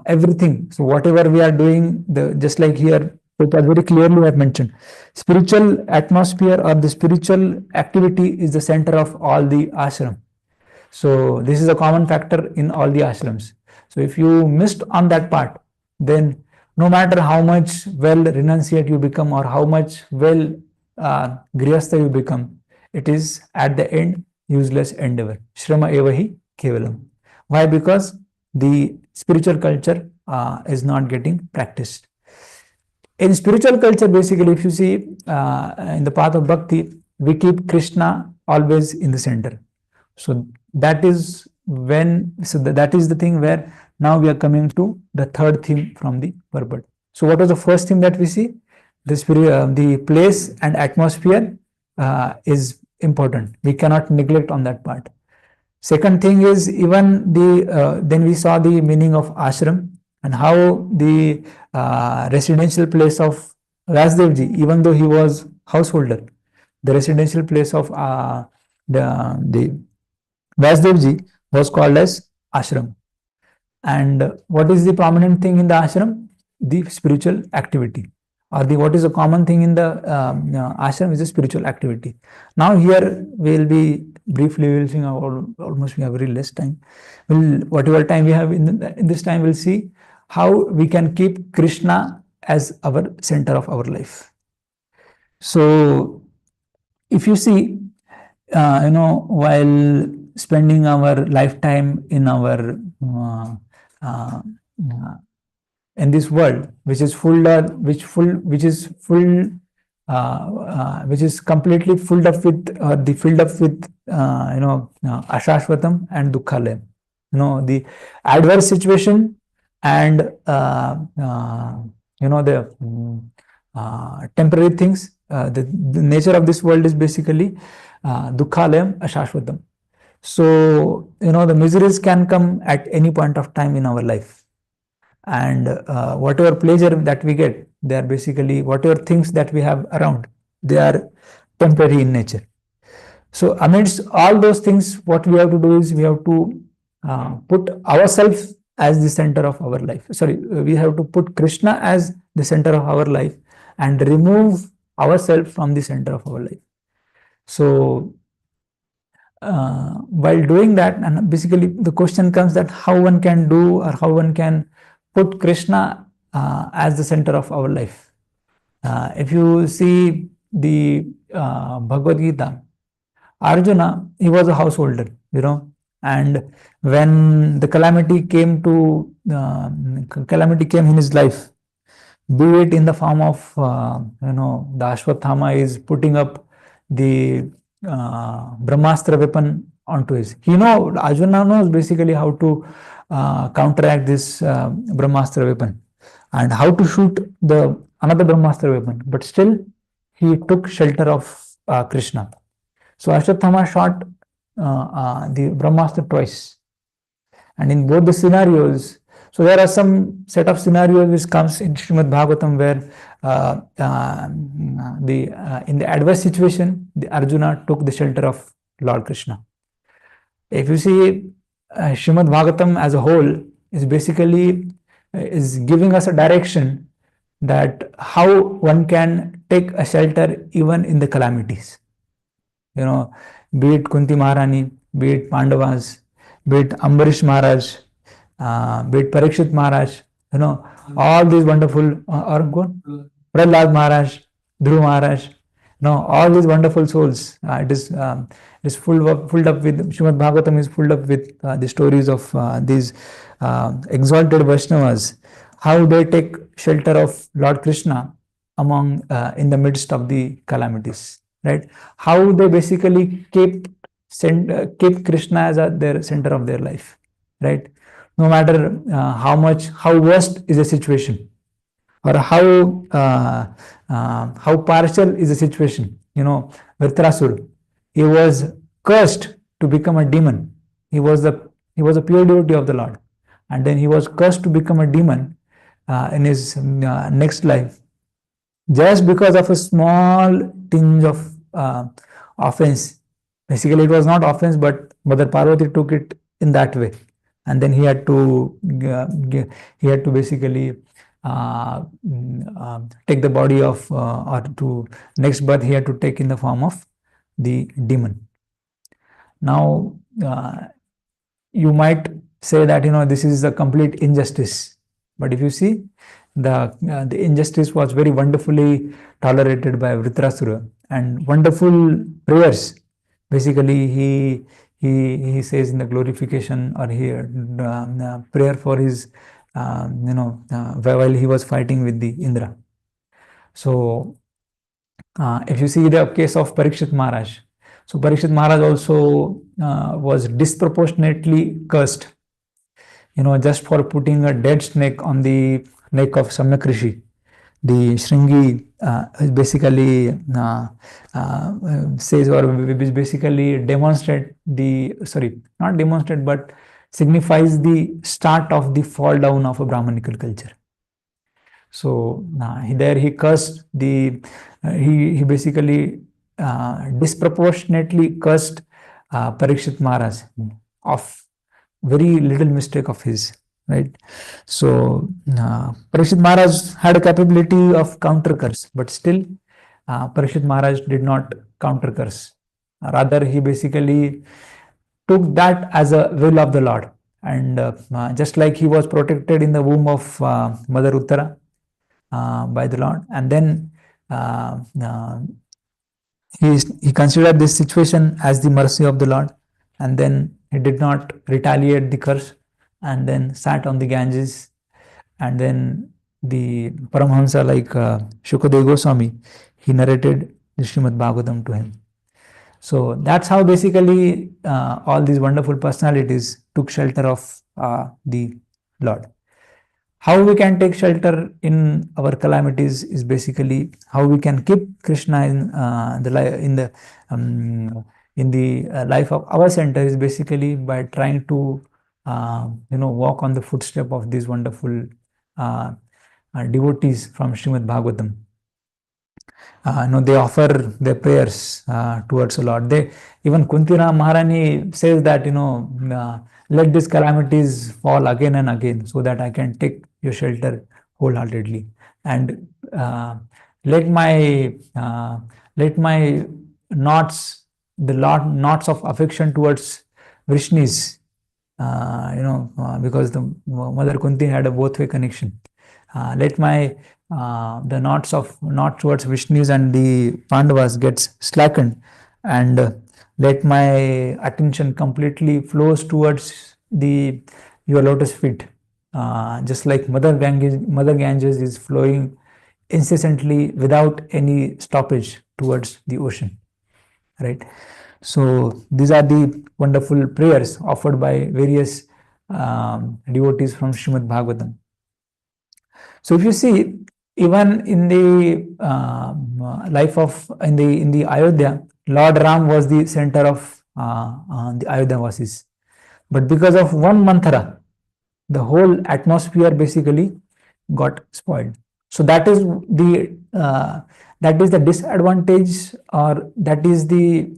everything, so whatever we are doing, just like here, Prabhupada very clearly have mentioned, spiritual atmosphere or the spiritual activity is the center of all the ashram. So this is a common factor in all the ashrams. So if you missed on that part, then no matter how much well renunciate you become or how much well grihastha you become, it is at the end useless endeavor. Shrama evahi kevalam. Why? Because the spiritual culture is not getting practiced. In spiritual culture, basically, if you see in the path of bhakti, we keep Krishna always in the center. So that is that is the thing where now we are coming to the third theme from the purport. So what was the first theme that we see? the place and atmosphere is important. We cannot neglect on that part. Second thing is, even then we saw the meaning of ashram and how the residential place of Vasdevji, even though he was householder, the residential place of the Vasdevji was called as ashram. And what is the prominent thing in the ashram? The spiritual activity, or what is a common thing in the ashram is a spiritual activity. Now here we will be briefly, we will see almost we have very less time. Whatever time we have in this time, we'll see how we can keep Krishna as our center of our life. So if you see, while spending our lifetime in our in this world, which is which is completely filled up with ashashvatam and dukkhalayam, the adverse situation and the temporary things. The nature of this world is basically dukkhalayam, ashashvatam. So the miseries can come at any point of time in our life. And whatever pleasure that we get, they are basically whatever things that we have around, they are temporary in nature. So amidst all those things, what we have to do is we have to put ourselves as the center of our life. We have to put Krishna as the center of our life and remove ourselves from the center of our life. So while doing that, and basically the question comes that how one can do, or how one can put Krishna as the center of our life. If you see the Bhagavad Gita, Arjuna, he was a householder, and when the calamity came in his life, be it in the form of the Ashwathama is putting up the Brahmastra weapon onto his. Arjuna knows basically how to counteract this Brahmastra weapon and how to shoot another Brahmastra weapon, but still he took shelter of Krishna. So Ashwathama shot the Brahmastra twice, and in both the scenarios, so there are some set of scenarios which comes in Srimad Bhagavatam where in the adverse situation, the Arjuna took the shelter of Lord Krishna. If you see Srimad Bhagavatam as a whole is basically is giving us a direction that how one can take a shelter even in the calamities. Be it Kunti Maharani, be it Pandavas, be it Ambarish Maharaj, be it Parikshit Maharaj, all these wonderful, Prahlad Maharaj, Dhruv Maharaj, all these wonderful souls. It is filled up with, Srimad Bhagavatam is filled up with the stories of these exalted Vaishnavas, how they take shelter of Lord Krishna in the midst of the calamities, right? How they basically keep Krishna as their center of their life, right? No matter how worst is the situation, or how partial is the situation. Vritrasura, he was cursed to become a demon. He was a pure devotee of the Lord, and then he was cursed to become a demon in his next life, just because of a small tinge of offense. Basically, it was not offense, but Mother Parvati took it in that way, and then he had to basically take the body of, or to next birth he had to take in the form of the demon. Now, you might say that this is a complete injustice, but if you see, the injustice was very wonderfully tolerated by Vritrasura, and wonderful prayers. Basically, he says in the glorification, or here prayer for his while he was fighting with the Indra. So if you see the case of Parikshit Maharaj, so Parikshit Maharaj also was disproportionately cursed, just for putting a dead snake on the neck of Samyak Rishi, the Shringi which basically says, or which basically demonstrate the, sorry, not demonstrate, but signifies the start of the fall down of a Brahmanical culture. So there he cursed the, he basically disproportionately cursed Parikshit Maharaj of very little mistake of his, right? So Parikshit Maharaj had a capability of counter curse, but still Parikshit Maharaj did not counter curse. Rather, he basically took that as a will of the Lord. And just like he was protected in the womb of Mother Uttara by the Lord, and then he considered this situation as the mercy of the Lord, and then he did not retaliate the curse, and then sat on the Ganges, and then the Paramhamsa like Shukadeva Goswami, he narrated the Srimad Bhagavatam to him. So that's how basically all these wonderful personalities took shelter of the Lord. How we can take shelter in our calamities is basically how we can keep Krishna in the life of our center is basically by trying to walk on the footstep of these wonderful devotees from Srimad Bhagavatam. They offer their prayers towards the Lord. Even Kuntina Maharani says that let these calamities fall again and again, so that I can take your shelter wholeheartedly, and let my knots, knots of affection towards Vrishnis, because the Mother Kunti had a both-way connection. Let my the knots towards Vishnus and the Pandavas gets slackened, and let my attention completely flows towards your lotus feet, just like Mother Ganges is flowing incessantly without any stoppage towards the ocean, right? So these are the wonderful prayers offered by various devotees from Srimad Bhagavatam. So if you see, even in the life of in the Ayodhya, Lord Ram was the center of the Ayodhya Vasis, but because of one mantra, the whole atmosphere basically got spoiled. So that is the disadvantage, or that is the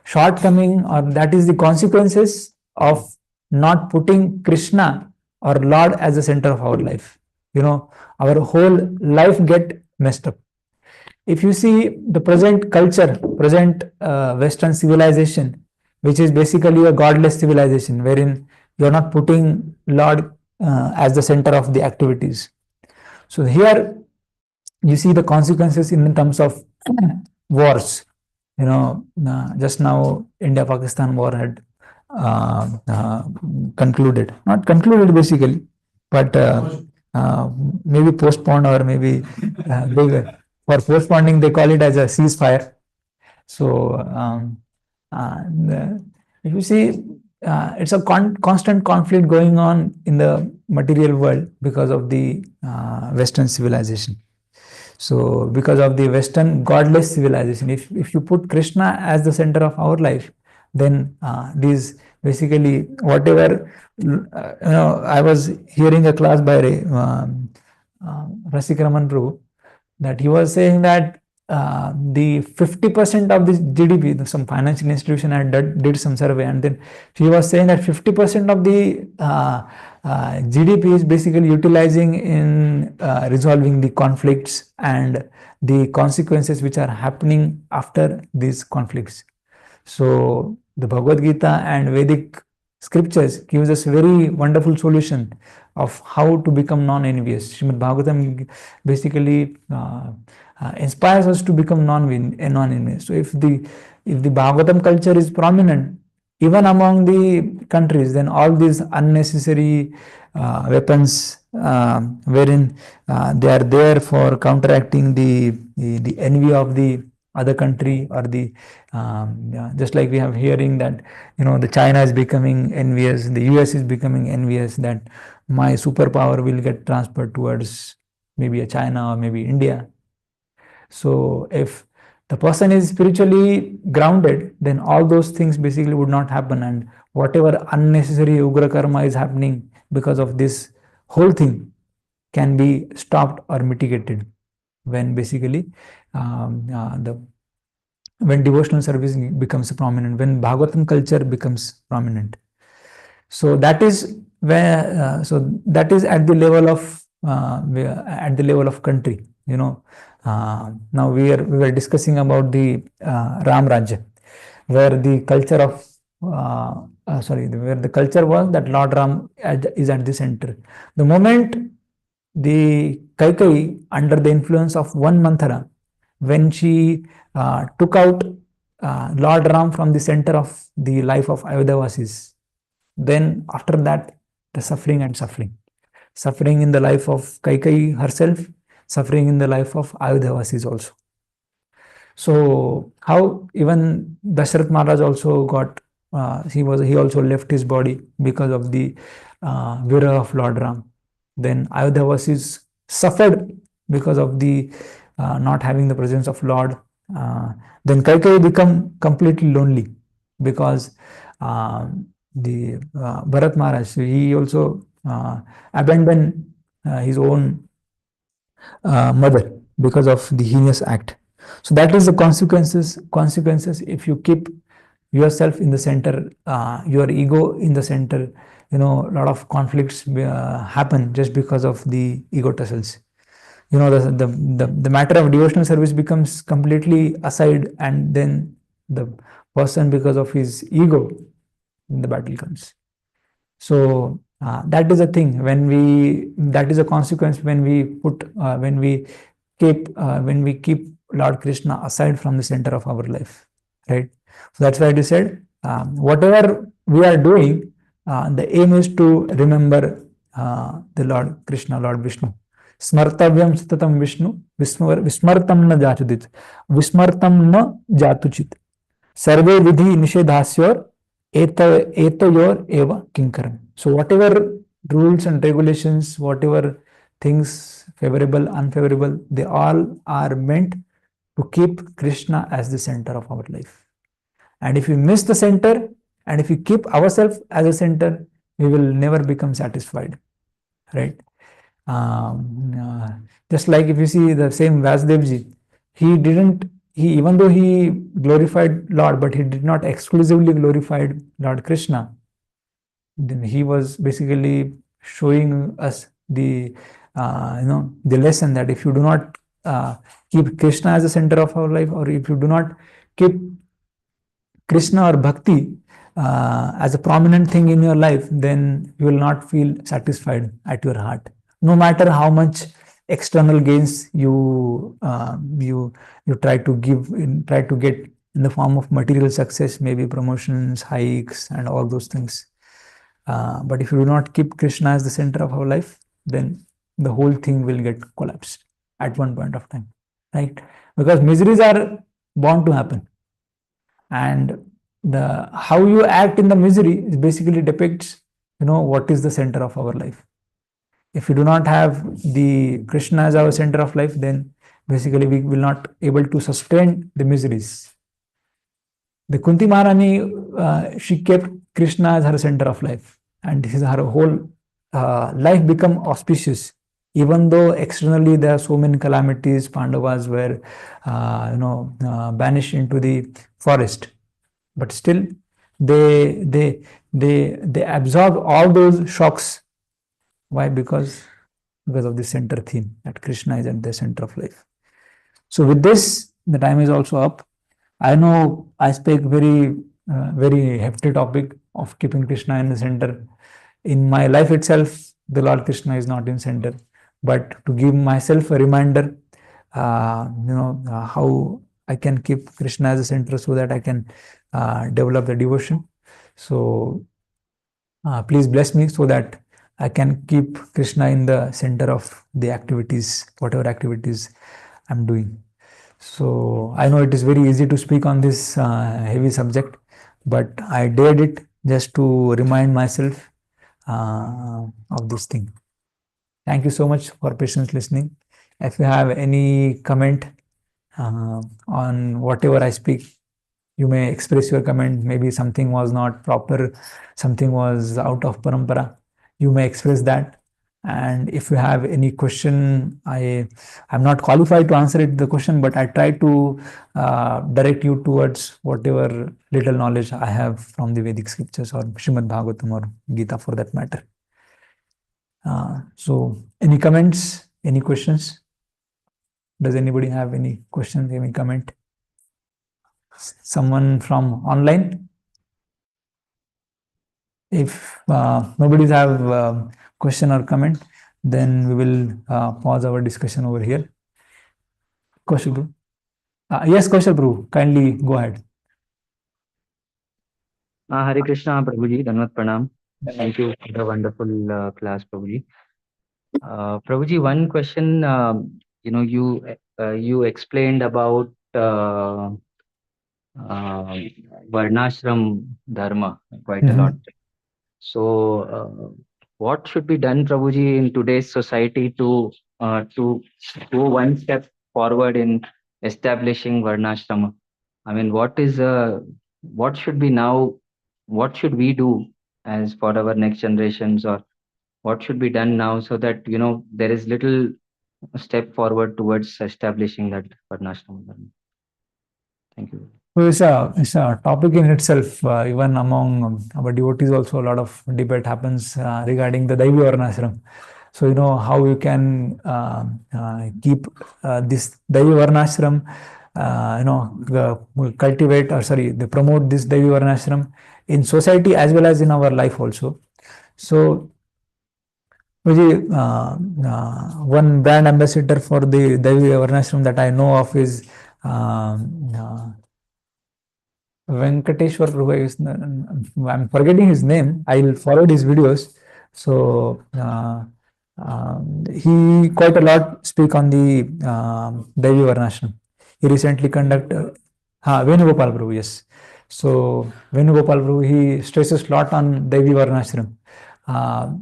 shortcoming, or that is the consequences of not putting Krishna or Lord as the center of our life. Our whole life get messed up. If you see the present culture, present Western civilization, which is basically a godless civilization, wherein you're not putting Lord as the center of the activities. So here you see the consequences in terms of wars. Just now India-Pakistan war had concluded. Not concluded basically, but maybe postponed, or maybe for postponing they call it as a ceasefire. So if you see, it's a constant conflict going on in the material world because of the Western civilization. So because of the Western godless civilization, if you put Krishna as the center of our life, then these basically whatever, I was hearing a class by Rasikaraman Prabhu, that he was saying that the 50% of the GDP, some financial institution had did some survey, and then he was saying that 50% of the GDP is basically utilizing in resolving the conflicts and the consequences which are happening after these conflicts. So the Bhagavad Gita and Vedic scriptures gives us very wonderful solution of how to become non-envious. Srimad Bhagavatam basically inspires us to become non-envious. So if the Bhagavatam culture is prominent even among the countries, then all these unnecessary weapons wherein they are there for counteracting the envy of the other country, or the just like we have hearing that the China is becoming envious, the US is becoming envious, that my superpower will get transferred towards maybe a China or maybe India. So if the person is spiritually grounded, then all those things basically would not happen, and whatever unnecessary ugra karma is happening because of this whole thing can be stopped or mitigated when basically the when devotional service becomes prominent, when Bhagavatam culture becomes prominent. So that is where that is at the level of country. Now we were discussing about the Ram Rajya, where the culture of where the culture was that Lord Ram is at the center. The moment the Kaikai, under the influence of one Manthara, when she took out Lord Ram from the center of the life of Ayodhavasis, then after that, the suffering in the life of Kaikai herself, suffering in the life of Ayodhavasis also. So how even Dasharath Maharaj also got, he also left his body because of the viraha of Lord Ram. Then Ayodhavasis suffered because of the not having the presence of Lord. Then Kaikai become completely lonely because the Bharat Maharaj, he also abandoned his own mother because of the heinous act. So that is the consequences if you keep yourself in the center, your ego in the center. A lot of conflicts happen just because of the ego tussles. The matter of devotional service becomes completely aside, and then the person, because of his ego, the battle comes. So that is a thing that is a consequence when we keep Lord Krishna aside from the center of our life, right? So that's why I said whatever we are doing, the aim is to remember the Lord Krishna, Lord Vishnu. Smartavyam satatam Vishnu, vismartam na jatudit, vismartam na jatuchit. Sarve vidhi nishedhasyor etayor eva kinkaram. So whatever rules and regulations, whatever things favorable, unfavorable, they all are meant to keep Krishna as the center of our life. And if we miss the center, and if we keep ourselves as a center, we will never become satisfied, right? Just like if you see the same Vasudevji, even though he glorified Lord, but he did not exclusively glorified Lord Krishna. Then he was basically showing us the lesson that if you do not keep Krishna as the center of our life, or if you do not keep Krishna or Bhakti as a prominent thing in your life, then you will not feel satisfied at your heart. No matter how much external gains you try to get in the form of material success, maybe promotions, hikes, and all those things. But if you do not keep Krishna as the center of our life, then the whole thing will get collapsed at one point of time, right? Because miseries are bound to happen, and how you act in the misery basically depicts what is the center of our life. If we do not have the Krishna as our center of life, then basically we will not able to sustain the miseries. The Kunti Maharani, she kept Krishna as her center of life, and her whole life become auspicious. Even though externally there are so many calamities, Pandavas were banished into the forest, but still they absorbed all those shocks. Why? Because of the center theme, that Krishna is at the center of life. So with this, the time is also up. I know I speak very hefty topic of keeping Krishna in the center. In my life itself, the Lord Krishna is not in center. But to give myself a reminder, how I can keep Krishna as a center so that I can develop the devotion. So please bless me so that I can keep Krishna in the center of the activities, whatever activities I'm doing. So I know it is very easy to speak on this heavy subject, but I dared it just to remind myself of this thing. Thank you so much for patience listening. If you have any comment, on whatever I speak. You may express your comment. Maybe something was not proper, something was out of parampara. You may express that. And if you have any question, I'm not qualified to answer it the question, but I try to direct you towards whatever little knowledge I have from the Vedic scriptures or Srimad Bhagavatam or Gita for that matter. So any comments, any questions? Does anybody have any questions, any comment? Someone from online? If nobody's have question or comment, then we will pause our discussion over here. Kaushal Prabhu. Yes, Kaushal Prabhu, kindly go ahead. Hare Krishna, Prabhuji, Dhanvat Pranam. Thank you for the wonderful class, Prabhuji. Prabhuji, one question, you explained about Varnashram Dharma quite a lot. So, what should be done, Prabhuji, in today's society to go one step forward in establishing Varnashrama? I mean, what should be now? What should we do as for our next generations, or what should be done now so that there is little step forward towards establishing that Varnashrama Dharma? Thank you. So it's a topic in itself. Even among our devotees, also a lot of debate happens regarding the Daivi Varnashram. So how you can keep this Daivi Varnashram, cultivate or they promote this Daivi Varnashram in society as well as in our life also. So one brand ambassador for the Daivi Varnashram that I know of is Venkateshwar Prabhu. I'm forgetting his name. I'll forward his videos. So he quite a lot speak on the Daivi Varnashram. He recently conducted Venugopal Prabhu, yes. So Venugopal Prabhu, he stresses a lot on Daivi Varnashram.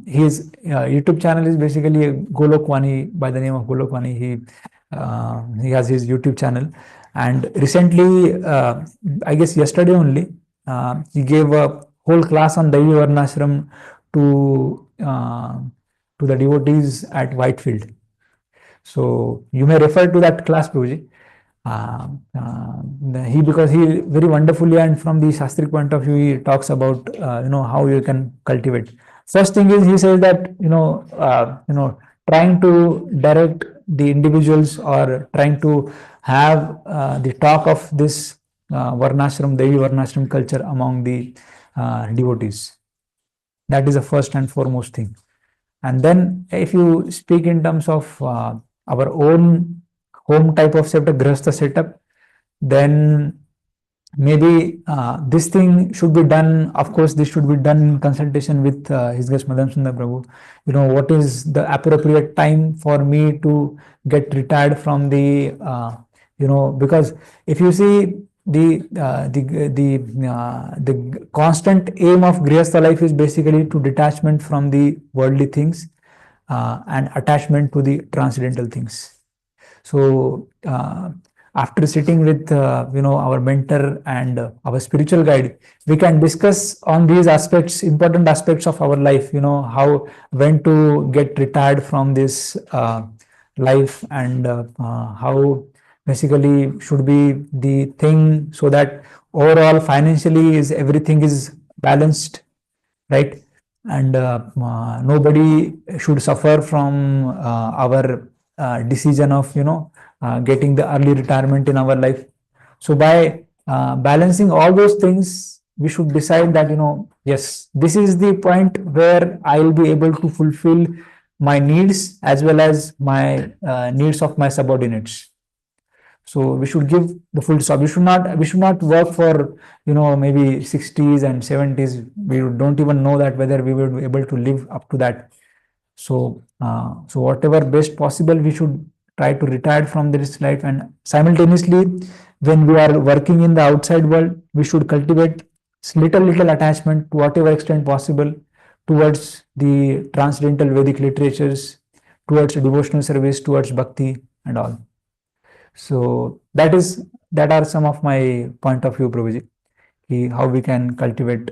His YouTube channel is basically Golokwani, by the name of Golokwani. He has his YouTube channel. And recently, I guess yesterday only, he gave a whole class on Daivi Varnashram to the devotees at Whitefield. So you may refer to that class, Prabhuji. Because he very wonderfully and from the Shastric point of view, he talks about how you can cultivate. First thing is, he says that trying to direct the individuals or trying to have the talk of this Varnashram, Devi Varnashram culture among the devotees. That is the first and foremost thing. And then if you speak in terms of our own home type of setup, Grihastha setup, then maybe this thing should be done. Of course, this should be done in consultation with His Grace Madam Sundar Prabhu. What is the appropriate time for me to get retired from the, because if you see the constant aim of Grihastha life is basically to detachment from the worldly things and attachment to the transcendental things. So after sitting with our mentor and our spiritual guide, we can discuss on these aspects, important aspects of our life, when to get retired from this life and how basically should be the thing, so that overall financially everything is balanced, right? And nobody should suffer from our decision of getting the early retirement in our life. So by balancing all those things, we should decide that yes, this is the point where I will be able to fulfill my needs as well as my needs of my subordinates. So we should give the full stop. We should not work for maybe 60s and 70s. We don't even know that whether we will be able to live up to that. So whatever best possible, we should try to retire from this life, and simultaneously, when we are working in the outside world, we should cultivate little attachment to whatever extent possible towards the transcendental Vedic literatures, towards devotional service, towards bhakti and all. So that are some of my point of view, Prabhuji, how we can cultivate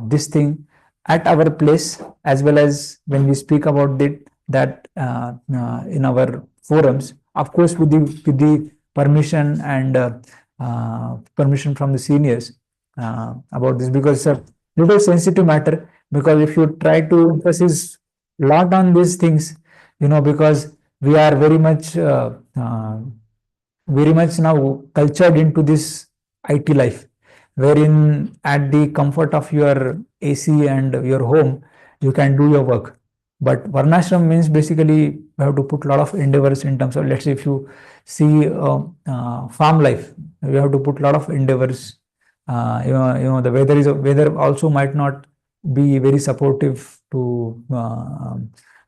this thing at our place, as well as when we speak about it, that in our forums, of course, with the permission and permission from the seniors about this, because it's a little sensitive matter. Because if you try to emphasize a lot on these things, because we are very much now cultured into this IT life, wherein at the comfort of your AC and your home, you can do your work. But Varnashram means basically you have to put a lot of endeavors in terms of, let's say, if you see farm life, you have to put a lot of endeavors. The weather also might not be very supportive to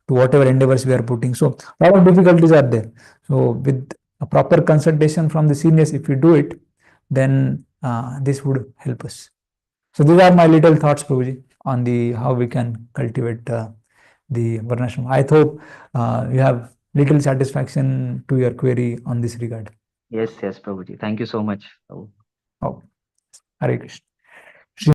whatever endeavors we are putting. So a lot of difficulties are there. So with a proper consultation from the seniors, if we do it, then this would help us. So these are my little thoughts, Prabhuji, on the how we can cultivate the Varnashram. I hope you have little satisfaction to your query on this regard. Yes, Prabhuji. Thank you so much. Oh, Hare Krishna.